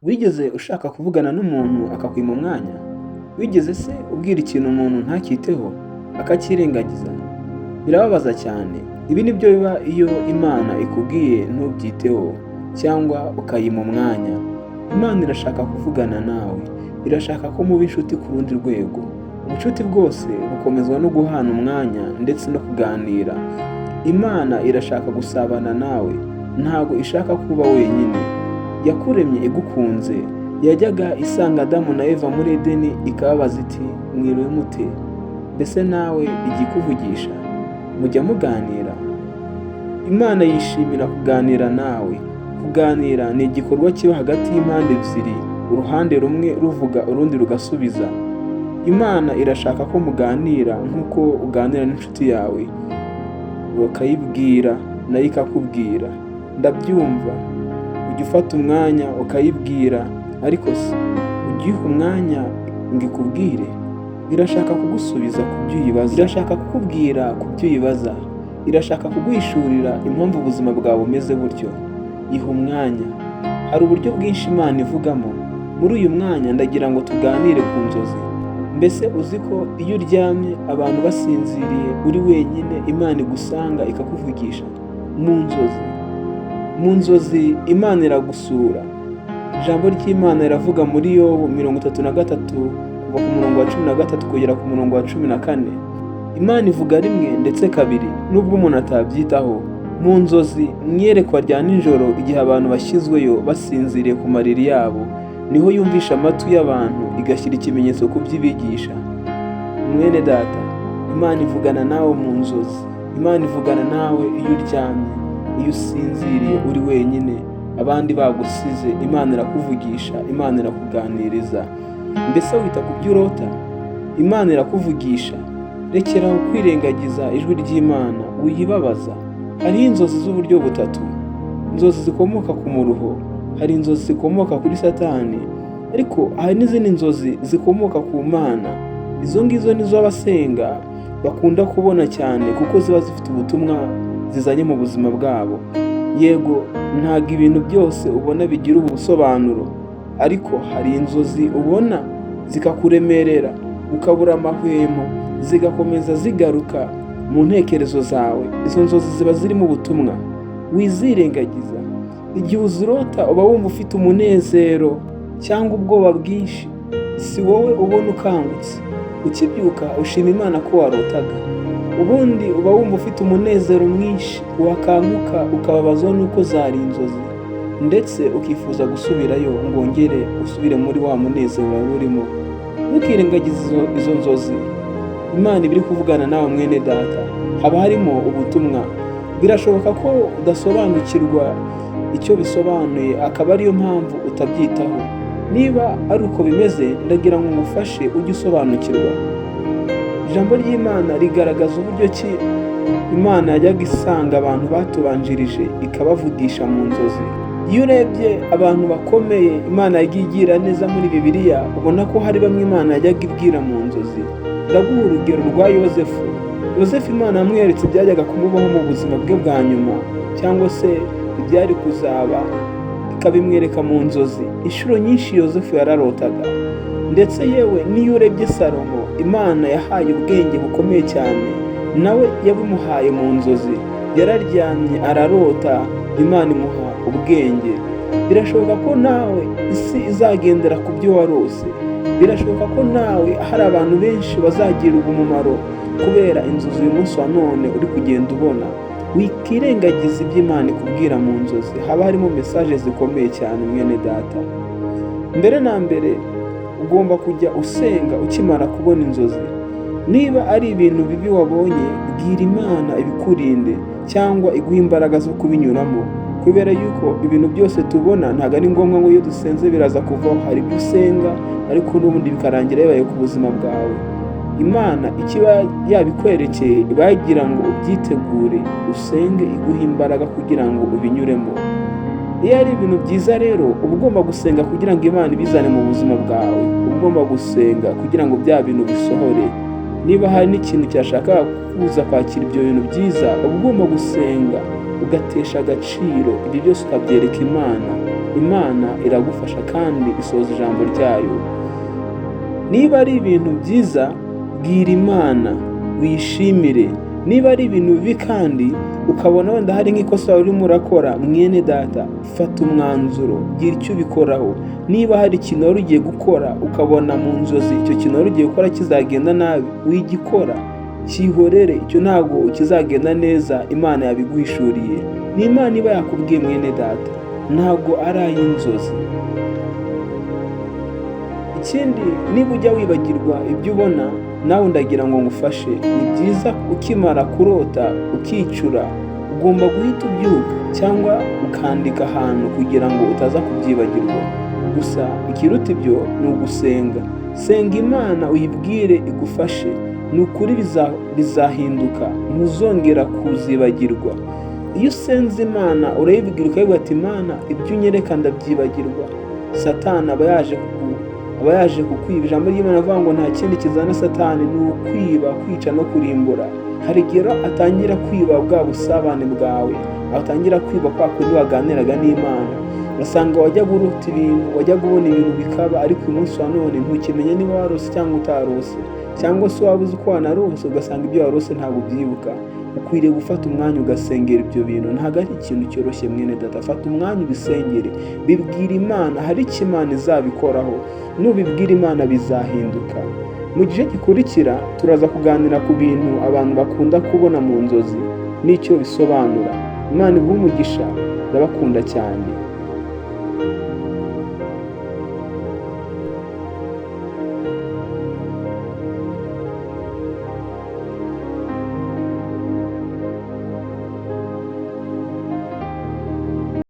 Wigeze ushaka kuvugana n'umuntu akakwima umwanya? Wigeze se ubwira ikintu umuntu ntakiteho akacyirengagiza? Birababaza cyane. Ibi ni byo biba iyo Imana ikubwiye ntubyiteho cyangwa ukayima umwanya. Imana irashaka kuvugana nawe, irashaka ko muba inshuti ku rundi rwego. Ubucuti bwose bukomezwa no guhana umwanya ndetse no kuganira. Imana irashaka gusabana nawe, ntabwo ishaka kuba wenyine. Yakuremye igukunze. Yajyaga isanga Adamu na Eva muri Edeni ikababaza iti mwiriwe mute? Mbese nawe igikuvugisha? Mujya muganira? Imana yishimira kuganira nawe. Kuganira ni igikorwa kiba hagati y'impande ebyiri, uruhande rumwe ruvuga urundi rugasubiza. Imana irashaka ko muganira nk'uko uganira n'inshuti yawe, ukayibwira nayo ikakubwira. Ndabyumva. Ujya ufata umwanya ukayibwira, ariko se ujya uyiha umwanya ngo ikubwire? Irashaka kugusubiza ku byo uyibaza, irashaka kukubwira ku byo uyibaza, irashaka kuguhishurira impamvu ubuzima bwawe bumeze butyo. Iha umwanya. Hari uburyo bwinshi Imana ivugamo. Muri uyu mwanya ndagira ngo tuganire ku nzozi. Mbese uzi ko iyo uryamye abantu basinziriye uri wenyine, Imana igusanga ikakuvugisha mu nzozi Imana iragusura. Ijambo ry'Imana riravuga muri Yobu 33 kuva ku murongo wa 13 kugera ku murongo wa 14. Imana ivuga rimwe ndetse kabiri nubwo umuntu atabyitaho. Mu nzozi, mwiyerekwa rya nijoro, igihe abantu bashyizweyo basinziriye ku mariri yabo, niho yumvisha amatwi y'abantu igashyira ikimenyetso ku by'ibigisha. Mwene data, Imana ivugana nawe mu nzozi. Imana ivugana nawe iyo uryamye, iyo usinziriye uri wenyine, abandi bagusize. Imana irakuvugisha, Imana irakuganiriza. Mbese wita ku byo urota? Imana irakuvugisha. Rekeraho kwirengagiza ijwi ry'Imana, wiyibabaza. Hariho inzozi z'uburyo butatu. Inzozi zikomoka ku muruho, hari inzozi zikomoka kuri Satani, ariko hari n'izindi nzozi zikomoka ku Mana. Izo ngizo nizo abasenga bakunda kubona cyane kuko ziba zifite ubutumwa zizanye mu buzima bwabo. Yego, ntabwo ibintu byose ubona bigira ubusobanuro, ariko hari inzozi ubona zikakuremerera, ukabura amahwemo, zigakomeza zigaruka mu ntekerezo zawe. Izo nzozi ziba zirimo ubutumwa. Wizirengagiza. Igihe uzirota uba wumva ufite umunezero cyangwa ubwoba bwinshi. Si wowe ubona ukangutse. Ukibyuka ushima Imana ko warotaga. Ubundi uba wumva ufite umunezero mwinshi, wakanguka ukababazwa n'uko zari inzozi, ndetse ukifuza gusubirayo ngo wongere usubire muri wa munezero wari urimo. Ntukirengagize izo nzozi. Imana iba iri kuvugana nawe mwene data. Haba harimo ubutumwa. Birashoboka ko udasobanukirwa icyo bisobanuye, akaba ariyo mpamvu utabyitaho. Niba ari uko bimeze, ndagira ngo ngufashe ujye usobanukirwa. Ijambo ry'Imana rigaragaza uburyo ki Imana yajyaga isanga abantu batubanjirije ikabavugisha mu nzozi. Iyo urebye abantu bakomeye Imana yagiye igira neza muri Bibiliya, ubona ko hari bamwe Imana yajyaga ibwira mu nzozi. Ndaguha urugero rwa Yozefu. Yozefu Imana yamweretse ibyajyaga kumubaho mu buzima bwe bwa nyuma, cyangwa se ibyari kuzaba, ikabimwereka mu nzozi. Inshuro nyinshi Yozefu yararotaga. Ndetse yewe n'iyo urebye Salomo, Imana yahaye ubwenge bukomeye cyane, nawe yabimuhaye mu nzozi. Yararyamye ararota, Imana imuha ubwenge. Birashoboka ko nawe isi izagendera ku byo warose. Birashoboka ko nawe hari abantu benshi bazagirwa umumaro kubera inzozi uyu munsi wa none uri kugenda ubona. Wikirengagiza ibyo Imana ikubwira mu nzozi. Haba harimo mesaje zikomeye cyane mwene data. Mbere na mbere ugomba kujya usenga ukimara kubona inzozi. Niba ari ibintu bibi wabonye, bwira Imana ibikurinde cyangwa iguha imbaraga zo kubinyuramo, kubera yuko ibintu byose tubona ntabwo ari ngombwa ngo iyo dusenze biraza kuvaho. Hari ibyo usenga ariko n'ubundi bikarangira bibaye ku buzima bwawe. Imana ikiba yabikwerekeye iba yagira ngo ubyitegure, usenge, iguhe imbaraga kugira ngo ubinyuremo. Iyo ari ibintu byiza rero, uba ugomba gusenga kugira ngo Imana ibizane mu buzima bwawe. Uba ugomba gusenga kugira ngo bya bintu bisohore. Niba hari n'ikintu cyashaka kuza kwakira ibyo bintu byiza, uba ugomba gusenga ugatesha agaciro ibyo byose ukabyereka Imana. Imana iragufasha kandi isohoza ijambo ryayo. Niba ari ibintu byiza, bwira Imana, wishimire. Niba ari ibintu bibi kandi ukabona wenda hari nk'ikosa urimo urakora, mwene data, fata umwanzuro, gira icyo ubikoraho. Niba hari ikintu wari ugiye gukora ukabona mu nzozi icyo kintu wari ugiye gukora kizagenda nabi, wigikora, cyihorere, icyo ntabwo kizagenda neza. Imana yabiguhishuriye. Ni Imana iba yakubwiye mwene data, ntabwo ari ay'inzozi. Ikindi, niba ujya wibagirwa ibyo ubona, nawe ndagira ngo ngufashe. Ni byiza ukimara kurota ukicura, ugomba guhita ubyuka cyangwa ukandika ahantu kugira ngo utaza kubyibagirwa. Gusa ikiruta ibyo ni ugusenga. Senga Imana uyibwire igufashe. Ni ukuri bizahinduka, ntuzongera kuzibagirwa. Iyo usenze Imana urayibwira ukayivuga ati Imana, ibyo unyereka ndabyibagirwa. Satani aba yaje kukwiba. Ijambo ry'Imana avuga ngo nta kindi kizana Satani ni ukwiba, kwica no kurimbura. Hari igihe atangira kwiba bwa busabane bwawe, atangira kwiba kwa kundi waganiraga n'Imana. Ugasanga wajya urota ibintu, wajya ubona ibintu bikaba, ariko uyu munsi wa none ntukimenye niba warose cyangwa utarose, cyangwa se waba uzi ko wanarose ugasanga ibyo warose ntabwo ubyibuka. Ukwiriye gufata umwanya ugasengera ibyo bintu. Ntabwo ari ikintu cyoroshye mwene data. Fata umwanya ubisengere, bibwira Imana, hari icyo Imana izabikoraho. Nubibwira Imana bizahinduka. Mu gice gikurikira turaza kuganira ku bintu abantu bakunda kubona mu nzozi n'icyo bisobanura. Imana iguhe umugisha, ndabakunda cyane.